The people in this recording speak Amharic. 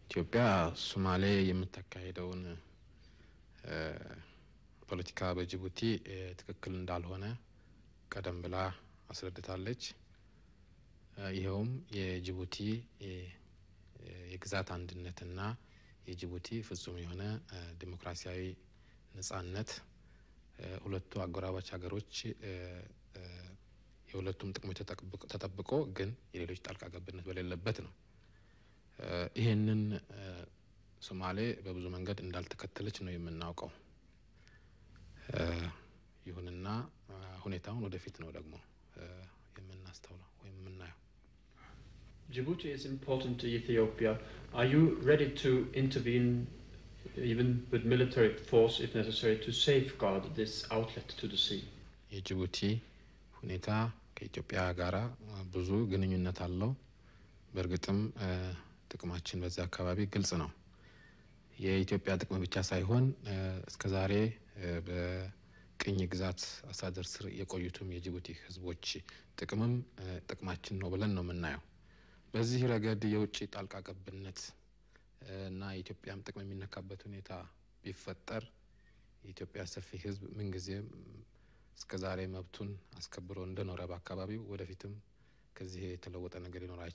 ኢትዮጵያ ሶማሌ የምትካሄደውን ፖለቲካ በጅቡቲ ትክክል እንዳልሆነ ቀደም ብላ አስረድታለች። ይሄውም የጅቡቲ የግዛት አንድነትና የጅቡቲ ፍጹም የሆነ ዲሞክራሲያዊ ነጻነት ሁለቱ አጎራባች ሀገሮች የሁለቱም ጥቅሞች ተጠብቆ ግን የሌሎች ጣልቃ ገብነት በሌለበት ነው። ይሄንን ሶማሌ በብዙ መንገድ እንዳልተከተለች ነው የምናውቀው። ይሁንና ሁኔታውን ወደፊት ነው ደግሞ የምናስተውለው ወይም የምናየው። Djibouti is important to Ethiopia. Are you ready to intervene even with military force if necessary to safeguard this outlet to the sea? የጅቡቲ ሁኔታ ከኢትዮጵያ ጋራ ብዙ ግንኙነት አለው። በእርግጥም ጥቅማችን በዛ አካባቢ ግልጽ ነው። የኢትዮጵያ ጥቅም ብቻ ሳይሆን እስከዛሬ በቅኝ ግዛት አስተዳደር ስር የቆዩትም የጅቡቲ ህዝቦች ጥቅማችን ነው ብለን ነው የምናየው። በዚህ ረገድ የውጭ ጣልቃ ገብነት እና የኢትዮጵያም ጥቅም የሚነካበት ሁኔታ ቢፈጠር የኢትዮጵያ ሰፊ ህዝብ ምን ጊዜም እስከዛሬ መብቱን አስከብሮ እንደኖረ በአካባቢው ወደፊትም ከዚህ የተለወጠ ነገር ይኖራል።